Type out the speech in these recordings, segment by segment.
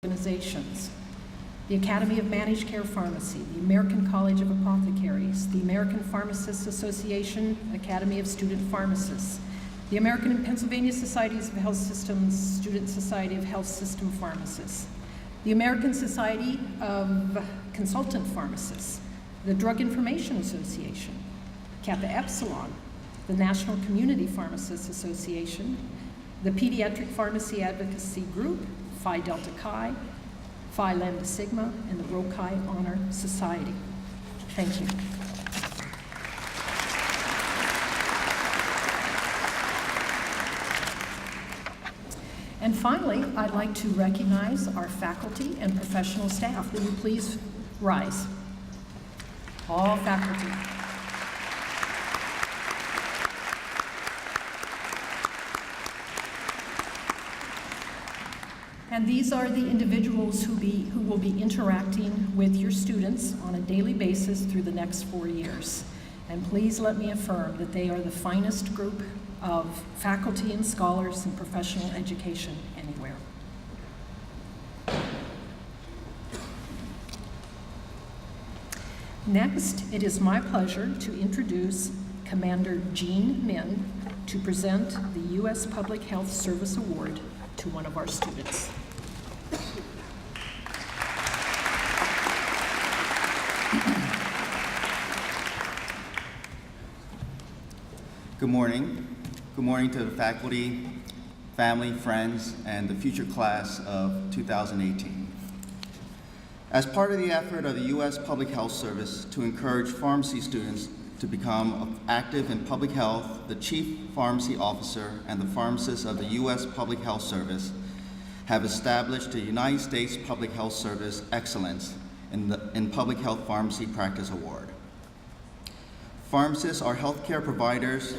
organizations: the Academy of Managed Care Pharmacy, the American College of Apothecaries, the American Pharmacists Association, Academy of Student Pharmacists, the American and Pennsylvania Societies of Health Systems, Student Society of Health System Pharmacists, the American Society of Consultant Pharmacists, the Drug Information Association, Kappa Epsilon, the National Community Pharmacists Association, the Pediatric Pharmacy Advocacy Group, Phi Delta Chi, Phi Lambda Sigma, and the Rho Chi Honor Society. Thank you. And finally, I'd like to recognize our faculty and professional staff. Will you please rise? All faculty. And these are the individuals who will be interacting with your students on a daily basis through the next 4 years. And please let me affirm that they are the finest group of faculty and scholars in professional education anywhere. Next, it is my pleasure to introduce Commander Jean Min to present the U.S. Public Health Service Award to one of our students. Good morning. Good morning to the faculty, family, friends, and the future class of 2018. As part of the effort of the U.S. Public Health Service to encourage pharmacy students to become active in public health, the Chief Pharmacy Officer and the pharmacists of the U.S. Public Health Service have established the United States Public Health Service Excellence in Public Health Pharmacy Practice Award. Pharmacists are healthcare providers,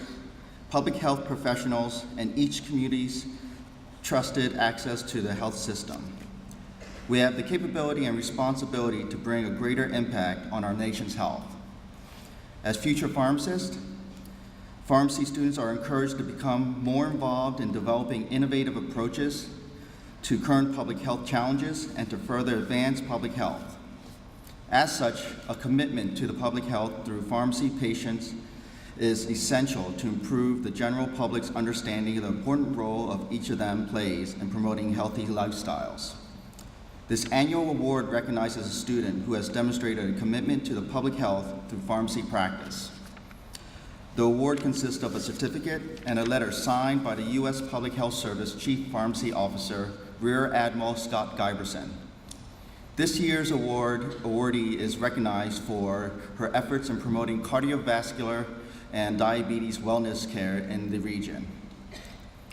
public health professionals, and each community's trusted access to the health system. We have the capability and responsibility to bring a greater impact on our nation's health. As future pharmacists, pharmacy students are encouraged to become more involved in developing innovative approaches to current public health challenges and to further advance public health. As such, a commitment to the public health through pharmacy patients is essential to improve the general public's understanding of the important role of each of them plays in promoting healthy lifestyles. This annual award recognizes a student who has demonstrated a commitment to the public health through pharmacy practice. The award consists of a certificate and a letter signed by the U.S. Public Health Service Chief Pharmacy Officer, Rear Admiral Scott Giberson. This year's awardee is recognized for her efforts in promoting cardiovascular and diabetes wellness care in the region.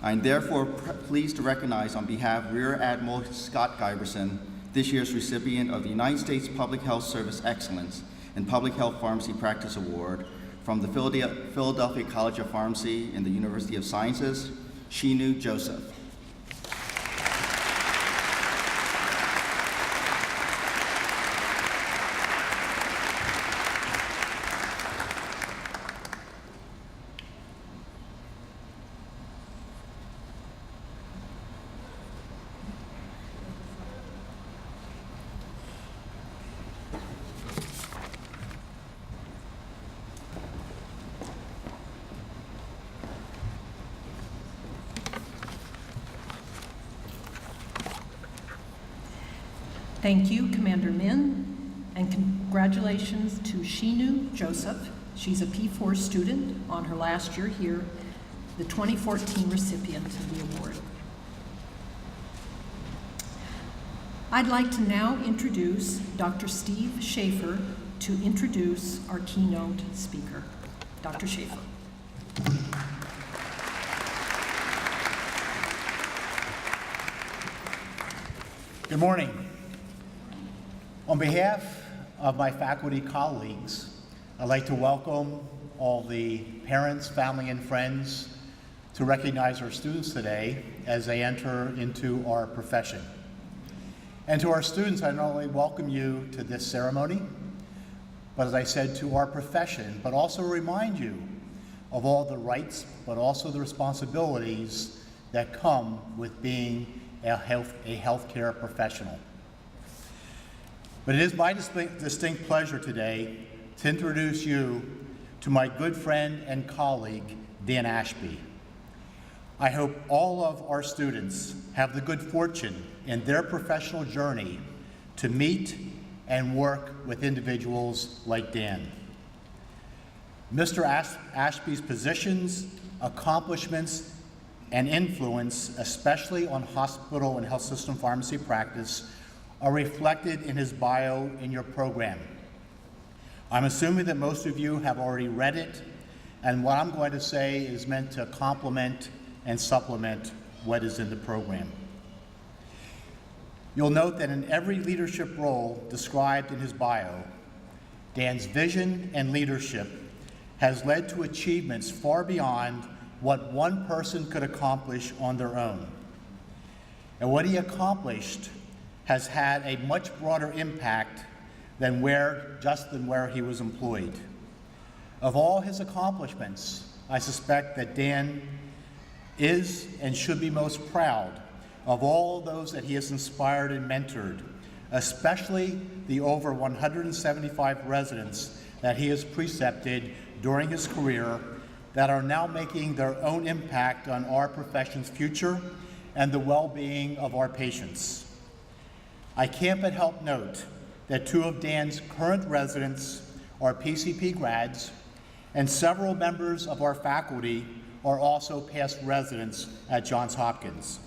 I am therefore pleased to recognize on behalf of Rear Admiral Scott Giberson this year's recipient of the United States Public Health Service Excellence in Public Health Pharmacy Practice Award from the Philadelphia College of Pharmacy and the University of Sciences, Shinu Joseph. Thank you, Commander Min, and congratulations to Shinu Joseph. She's a P4 student on her last year here, the 2014 recipient of the award. I'd like to now introduce Dr. Steve Schaefer to introduce our keynote speaker. Dr. Schaefer. Good morning. On behalf of my faculty colleagues, I'd like to welcome all the parents, family, and friends to recognize our students today as they enter into our profession. And to our students, I not only welcome you to this ceremony, but as I said, to our profession, but also remind you of all the rights, but also the responsibilities that come with being a healthcare professional. But it is my distinct pleasure today to introduce you to my good friend and colleague, Dan Ashby. I hope all of our students have the good fortune in their professional journey to meet and work with individuals like Dan. Mr. Ashby's positions, accomplishments, and influence, especially on hospital and health system pharmacy practice, are reflected in his bio in your program. I'm assuming that most of you have already read it, and what I'm going to say is meant to complement and supplement what is in the program. You'll note that in every leadership role described in his bio, Dan's vision and leadership has led to achievements far beyond what one person could accomplish on their own. And what he accomplished has had a much broader impact than where he was employed. Of all his accomplishments, I suspect that Dan is and should be most proud of all those that he has inspired and mentored, especially the over 175 residents that he has precepted during his career that are now making their own impact on our profession's future and the well-being of our patients. I can't but help note that 2 of Dan's current residents are PCP grads, and several members of our faculty are also past residents at Johns Hopkins.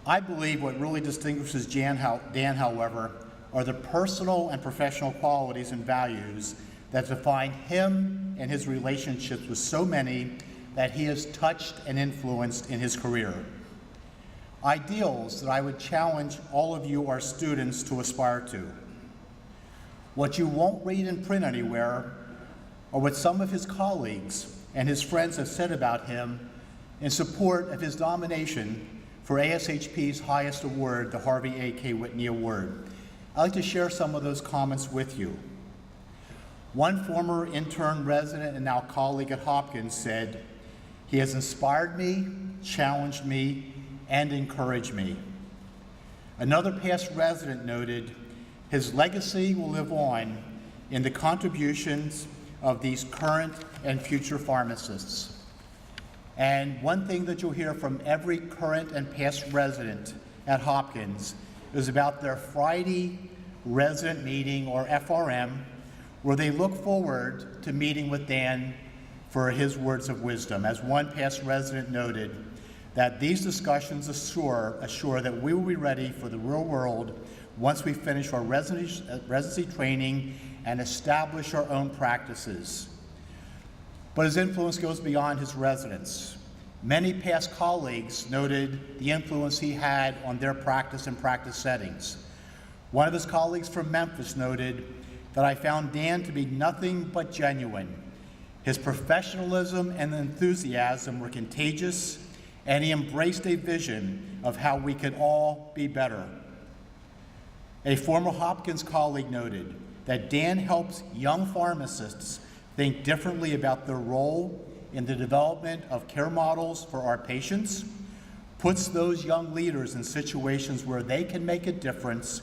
I believe what really distinguishes Dan, however, are the personal and professional qualities and values that define him and his relationships with so many that he has touched and influenced in his career. Ideals that I would challenge all of you, our students, to aspire to. What you won't read in print anywhere are what some of his colleagues and his friends have said about him in support of his nomination for ASHP's highest award, the Harvey A. K. Whitney Award. I'd like to share some of those comments with you. One former intern resident and now colleague at Hopkins said, "He has inspired me, challenged me, and encouraged me." Another past resident noted, "His legacy will live on in the contributions of these current and future pharmacists." And one thing that you'll hear from every current and past resident at Hopkins is about their Friday resident meeting, or FRM, where they look forward to meeting with Dan for his words of wisdom. As one past resident noted, that these discussions assure that we will be ready for the real world once we finish our residency training and establish our own practices. But his influence goes beyond his residents. Many past colleagues noted the influence he had on their practice and practice settings. One of his colleagues from Memphis noted that I found Dan to be nothing but genuine. His professionalism and enthusiasm were contagious, and he embraced a vision of how we could all be better. A former Hopkins colleague noted that Dan helps young pharmacists think differently about their role in the development of care models for our patients, puts those young leaders in situations where they can make a difference,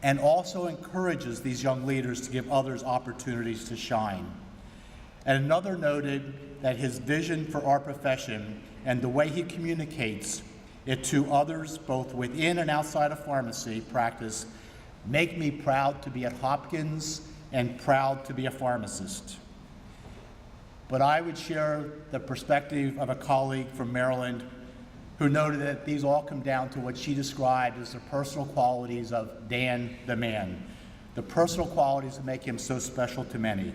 and also encourages these young leaders to give others opportunities to shine. And another noted that his vision for our profession and the way he communicates it to others, both within and outside of pharmacy practice, make me proud to be at Hopkins and proud to be a pharmacist. But I would share the perspective of a colleague from Maryland who noted that these all come down to what she described as the personal qualities of Dan the man, the personal qualities that make him so special to many.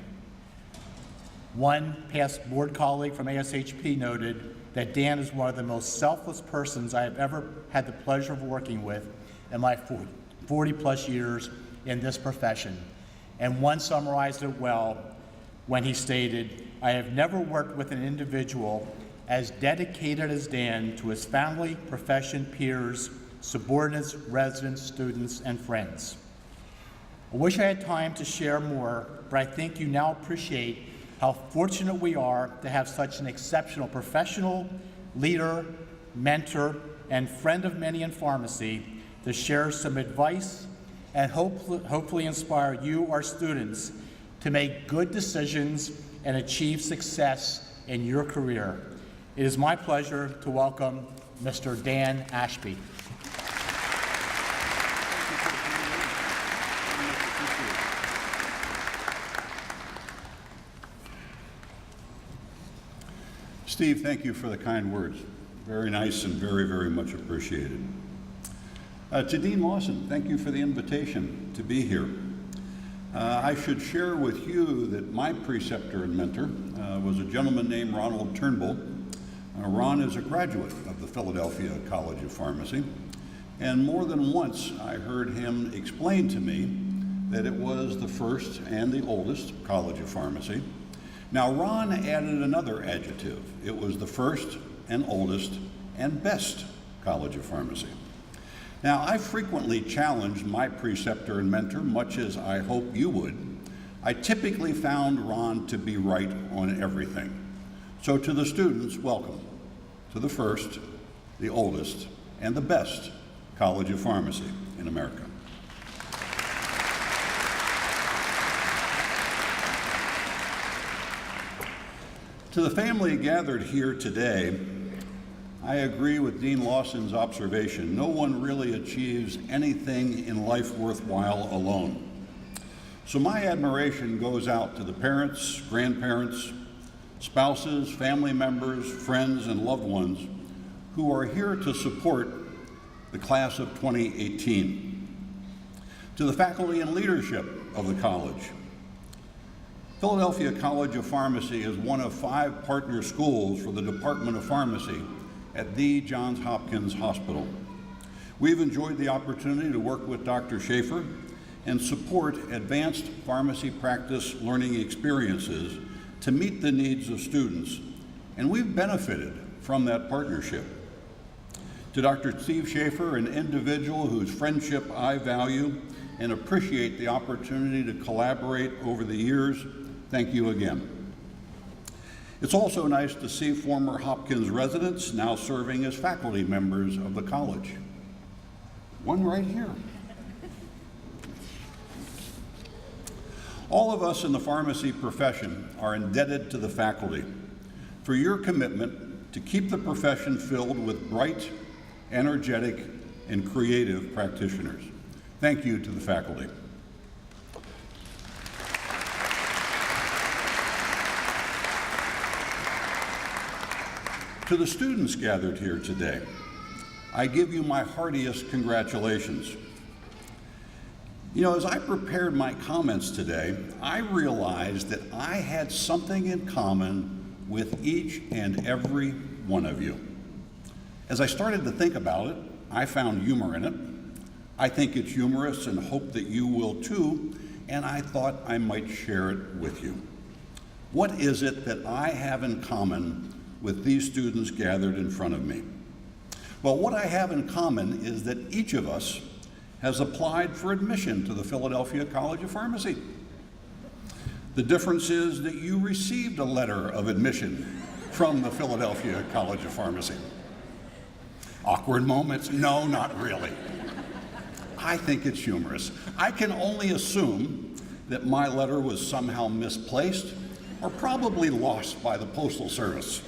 One past board colleague from ASHP noted that Dan is one of the most selfless persons I have ever had the pleasure of working with in my 40 plus years in this profession. And one summarized it well when he stated, "I have never worked with an individual as dedicated as Dan to his family, profession, peers, subordinates, residents, students, and friends." I wish I had time to share more, but I think you now appreciate how fortunate we are to have such an exceptional professional, leader, mentor, and friend of many in pharmacy to share some advice and hopefully inspire you, our students, to make good decisions and achieve success in your career. It is my pleasure to welcome Mr. Dan Ashby. Steve, thank you for the kind words. Very nice and very, very much appreciated. To Dean Lawson, thank you for the invitation to be here. I should share with you that my preceptor and mentor was a gentleman named Ronald Turnbull. Ron is a graduate of the Philadelphia College of Pharmacy, and more than once I heard him explain to me that it was the first and the oldest College of Pharmacy. Now, Ron added another adjective. It was the first and oldest and best College of Pharmacy. Now, I frequently challenged my preceptor and mentor, much as I hope you would. I typically found Ron to be right on everything. So to the students, welcome to the first, the oldest, and the best College of Pharmacy in America. To the family gathered here today, I agree with Dean Lawson's observation. No one really achieves anything in life worthwhile alone. So my admiration goes out to the parents, grandparents, spouses, family members, friends, and loved ones who are here to support the class of 2018. To the faculty and leadership of the college, Philadelphia College of Pharmacy is one of 5 partner schools for the Department of Pharmacy at the Johns Hopkins Hospital. We've enjoyed the opportunity to work with Dr. Schaefer and support advanced pharmacy practice learning experiences to meet the needs of students, and we've benefited from that partnership. To Dr. Steve Schaefer, an individual whose friendship I value and appreciate the opportunity to collaborate over the years, thank you again. It's also nice to see former Hopkins residents now serving as faculty members of the college. One right here. All of us in the pharmacy profession are indebted to the faculty for your commitment to keep the profession filled with bright, energetic, and creative practitioners. Thank you to the faculty. To the students gathered here today, I give you my heartiest congratulations. You know, as I prepared my comments today, I realized that I had something in common with each and every one of you. As I started to think about it, I found humor in it. I think it's humorous and hope that you will too, and I thought I might share it with you. What is it that I have in common with these students gathered in front of me? Well, what I have in common is that each of us has applied for admission to the Philadelphia College of Pharmacy. The difference is that you received a letter of admission from the Philadelphia College of Pharmacy. Awkward moments? No, not really. I think it's humorous. I can only assume that my letter was somehow misplaced or probably lost by the Postal Service.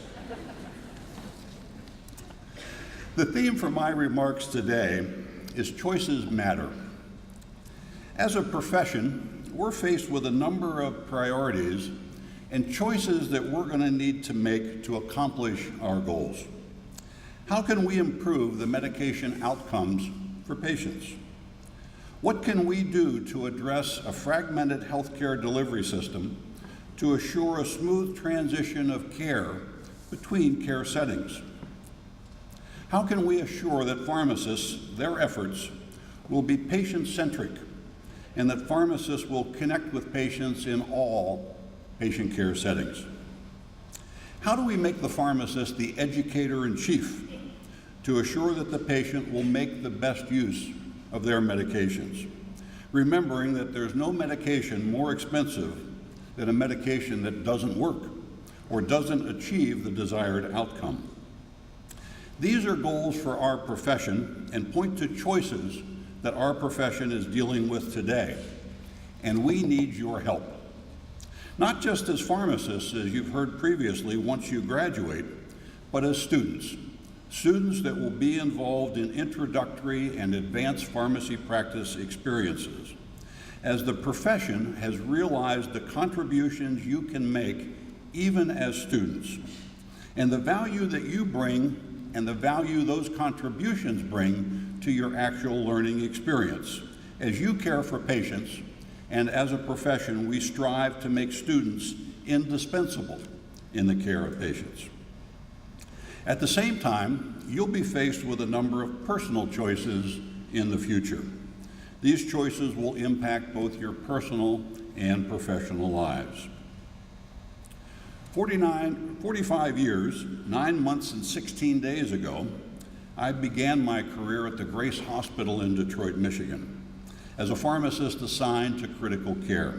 The theme for my remarks today is choices matter. As a profession, we're faced with a number of priorities and choices that we're going to need to make to accomplish our goals. How can we improve the medication outcomes for patients? What can we do to address a fragmented healthcare delivery system to assure a smooth transition of care between care settings? How can we assure that pharmacists, their efforts, will be patient-centric and that pharmacists will connect with patients in all patient care settings? How do we make the pharmacist the educator-in-chief to assure that the patient will make the best use of their medications, remembering that there's no medication more expensive than a medication that doesn't work or doesn't achieve the desired outcome? These are goals for our profession and point to choices that our profession is dealing with today. And we need your help. Not just as pharmacists, as you've heard previously, once you graduate, but as students. Students that will be involved in introductory and advanced pharmacy practice experiences, as the profession has realized the contributions you can make even as students, and the value that you bring and the value those contributions bring to your actual learning experience. As you care for patients, and as a profession, we strive to make students indispensable in the care of patients. At the same time, you'll be faced with a number of personal choices in the future. These choices will impact both your personal and professional lives. 45 years, 9 months and 16 days ago, I began my career at the Grace Hospital in Detroit, Michigan, as a pharmacist assigned to critical care.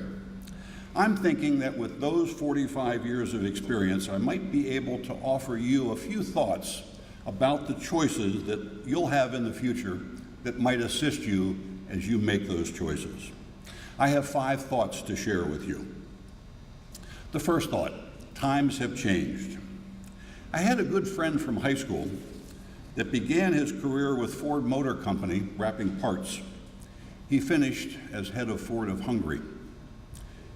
I'm thinking that with those 45 years of experience, I might be able to offer you a few thoughts about the choices that you'll have in the future that might assist you as you make those choices. I have 5 thoughts to share with you. The first thought: times have changed. I had a good friend from high school that began his career with Ford Motor Company wrapping parts. He finished as head of Ford of Hungary,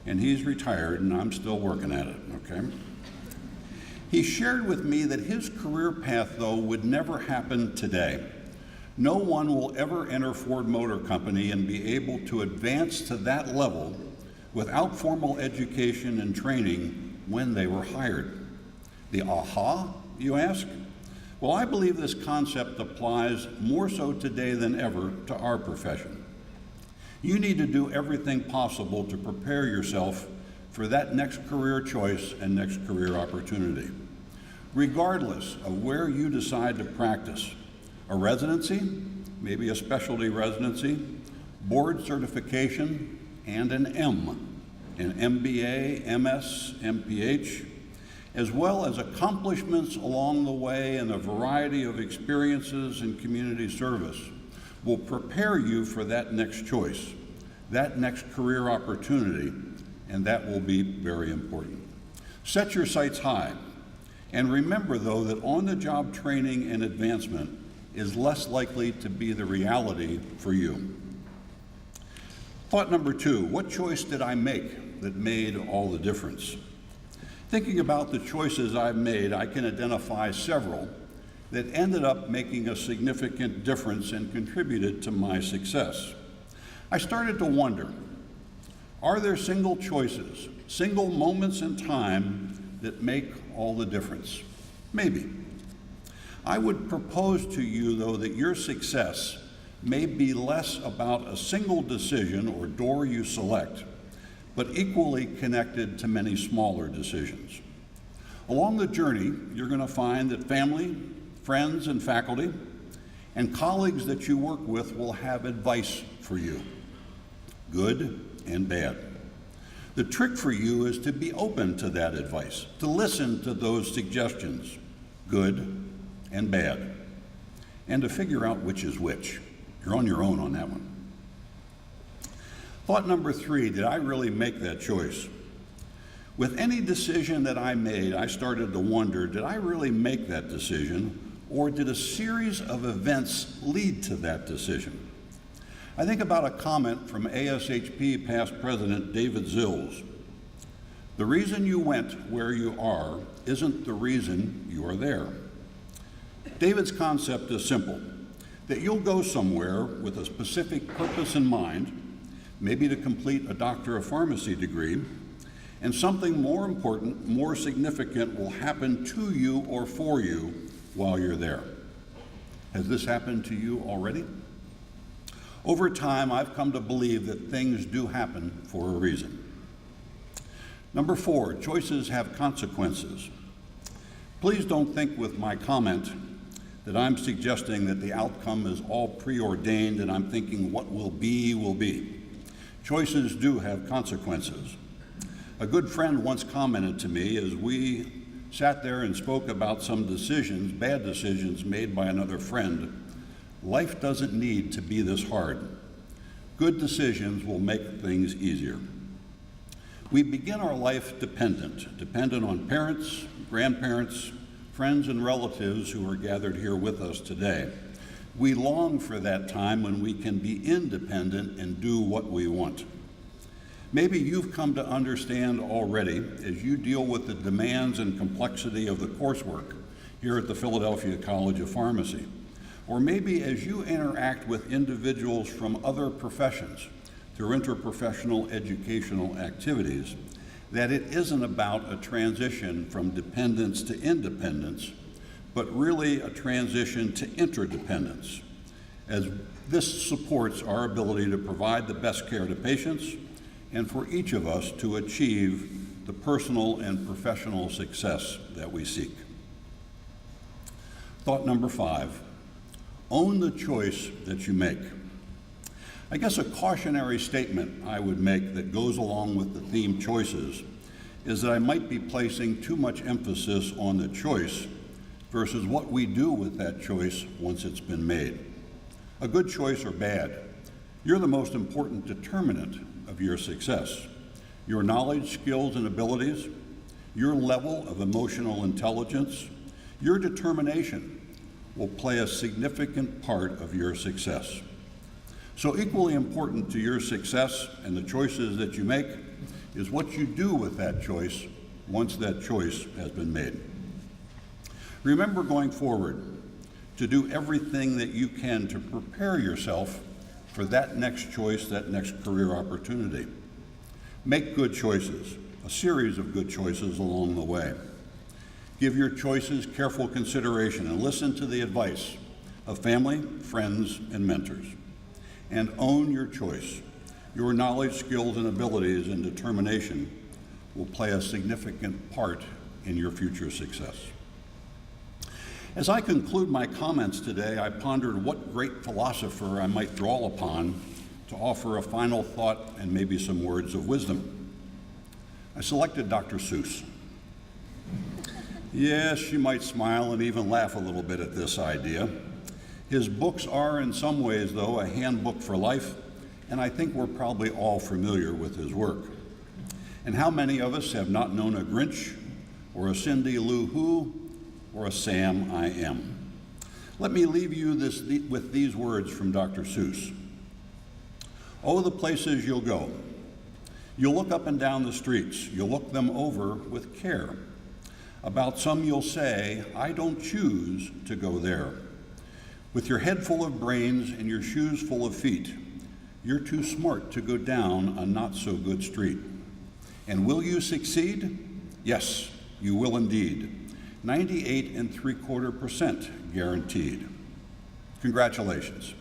and he's retired, and I'm still working at it, okay? He shared with me that his career path, though, would never happen today. No one will ever enter Ford Motor Company and be able to advance to that level without formal education and training when they were hired. The aha, you ask? Well, I believe this concept applies more so today than ever to our profession. You need to do everything possible to prepare yourself for that next career choice and next career opportunity, regardless of where you decide to practice. A residency, maybe a specialty residency, board certification, and an MBA, MS, MPH, as well as accomplishments along the way and a variety of experiences in community service will prepare you for that next choice, that next career opportunity, and that will be very important. Set your sights high, and remember, though, that on-the-job training and advancement is less likely to be the reality for you. Thought number 2, what choice did I make that made all the difference? Thinking about the choices I've made, I can identify several that ended up making a significant difference and contributed to my success. I started to wonder, are there single choices, single moments in time that make all the difference? Maybe. I would propose to you, though, that your success may be less about a single decision or door you select, but equally connected to many smaller decisions. Along the journey, you're going to find that family, friends, and faculty, and colleagues that you work with will have advice for you, good and bad. The trick for you is to be open to that advice, to listen to those suggestions, good and bad, and to figure out which is which. You're on your own on that one. Thought number 3, did I really make that choice? With any decision that I made, I started to wonder, did I really make that decision, or did a series of events lead to that decision? I think about a comment from ASHP past president David Zills. The reason you went where you are isn't the reason you are there. David's concept is simple, that you'll go somewhere with a specific purpose in mind, maybe to complete a Doctor of Pharmacy degree, and something more important, more significant will happen to you or for you while you're there. Has this happened to you already? Over time, I've come to believe that things do happen for a reason. Number 4, choices have consequences. Please don't think with my comment that I'm suggesting that the outcome is all preordained and I'm thinking what will be, will be. Choices do have consequences. A good friend once commented to me as we sat there and spoke about some decisions, bad decisions made by another friend, life doesn't need to be this hard. Good decisions will make things easier. We begin our life dependent on parents, grandparents, friends, and relatives who are gathered here with us today. We long for that time when we can be independent and do what we want. Maybe you've come to understand already as you deal with the demands and complexity of the coursework here at the Philadelphia College of Pharmacy, or maybe as you interact with individuals from other professions through interprofessional educational activities, that it isn't about a transition from dependence to independence, but really a transition to interdependence, as this supports our ability to provide the best care to patients and for each of us to achieve the personal and professional success that we seek. Thought number 5, own the choice that you make. I guess a cautionary statement I would make that goes along with the theme choices is that I might be placing too much emphasis on the choice versus what we do with that choice once it's been made. A good choice or bad, you're the most important determinant of your success. Your knowledge, skills, and abilities, your level of emotional intelligence, your determination will play a significant part of your success. So equally important to your success and the choices that you make is what you do with that choice once that choice has been made. Remember going forward to do everything that you can to prepare yourself for that next choice, that next career opportunity. Make good choices, a series of good choices along the way. Give your choices careful consideration and listen to the advice of family, friends, and mentors. And own your choice. Your knowledge, skills, and abilities and determination will play a significant part in your future success. As I conclude my comments today, I pondered what great philosopher I might draw upon to offer a final thought and maybe some words of wisdom. I selected Dr. Seuss. Yes, you might smile and even laugh a little bit at this idea. His books are in some ways, though, a handbook for life, and I think we're probably all familiar with his work. And how many of us have not known a Grinch, or a Cindy Lou Who, or a Sam I Am? Let me leave you with these words from Dr. Seuss. Oh, the places you'll go. You'll look up and down the streets. You'll look them over with care. About some you'll say, I don't choose to go there. With your head full of brains and your shoes full of feet, you're too smart to go down a not-so-good street. And will you succeed? Yes, you will indeed. 98.75% guaranteed. Congratulations.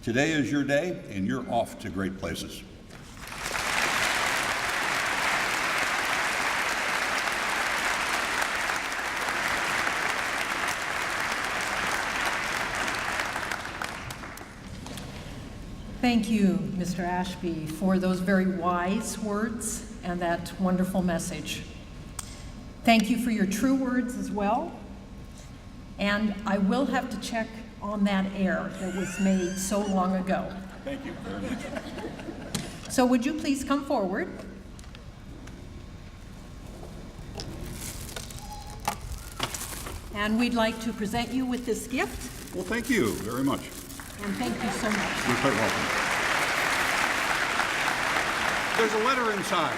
Today is your day, and you're off to great places. Thank you, Mr. Ashby, for those very wise words and that wonderful message. Thank you for your true words as well. And I will have to check on that error that was made so long ago. Thank you very much. So would you please come forward? And we'd like to present you with this gift. Well, thank you very much. And thank you so much. You're quite welcome. There's a letter inside.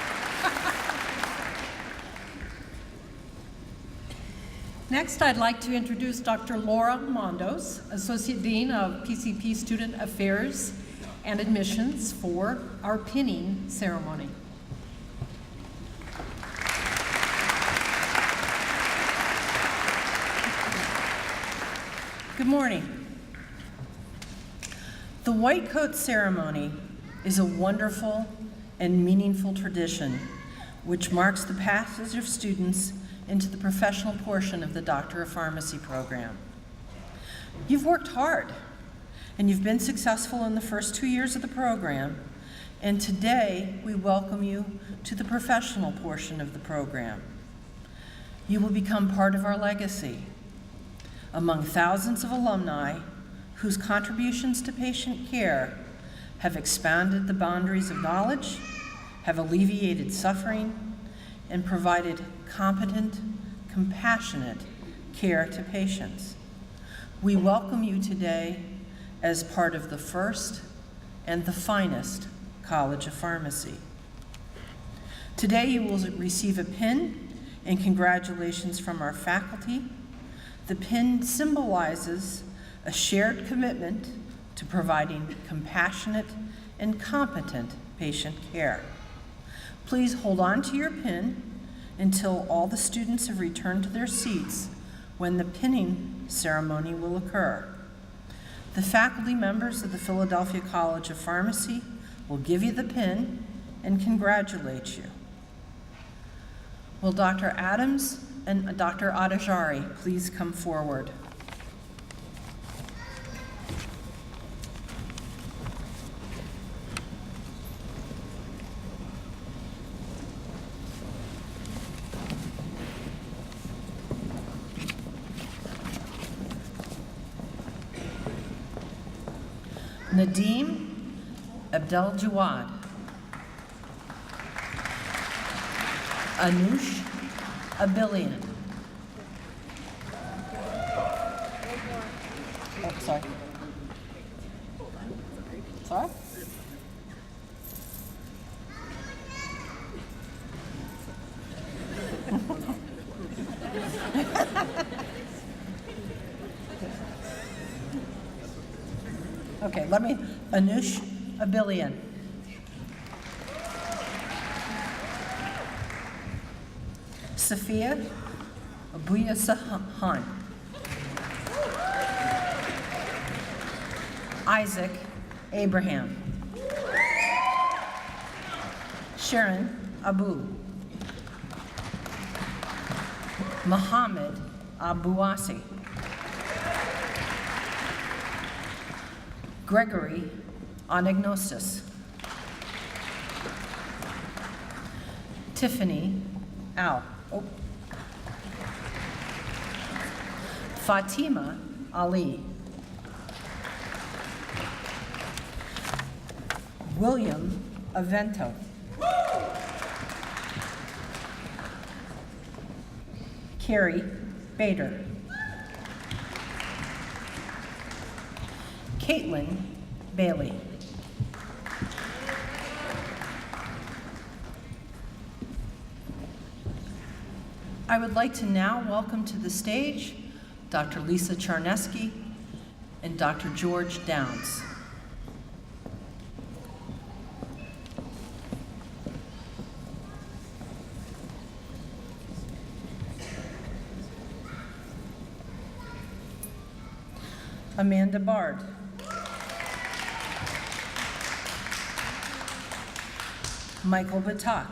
Next, I'd like to introduce Dr. Laura Mondos, Associate Dean of PCP Student Affairs and Admissions, for our pinning ceremony. Good morning. The Whitecoat ceremony is a wonderful and meaningful tradition which marks the passage of students into the professional portion of the Doctor of Pharmacy program. You've worked hard and you've been successful in the first 2 years of the program, and today we welcome you to the professional portion of the program. You will become part of our legacy. Among thousands of alumni whose contributions to patient care have expanded the boundaries of knowledge, have alleviated suffering, and provided competent, compassionate care to patients. We welcome you today as part of the first and the finest College of Pharmacy. Today you will receive a pin and congratulations from our faculty. The pin symbolizes a shared commitment to providing compassionate and competent patient care. Please hold on to your pin until all the students have returned to their seats when the pinning ceremony will occur. The faculty members of the Philadelphia College of Pharmacy will give you the pin and congratulate you. Will Dr. Adams and Dr. Adajari please come forward? Nadeem Abdeljawad. Anush Abilian. Oh, sorry. Sorry? Okay, Anush Abilian. Sophia Abuyasahan. Isaac Abraham. Sharon Abu. Muhammad Abuasi. Gregory Anagnostis. Tiffany Al. Oh. Fatima Ali. William Avento. Carrie Bader. Caitlin Bailey. I would like to now welcome to the stage Dr. Lisa Charneski and Dr. George Downs. Amanda Bard. Michael Batak.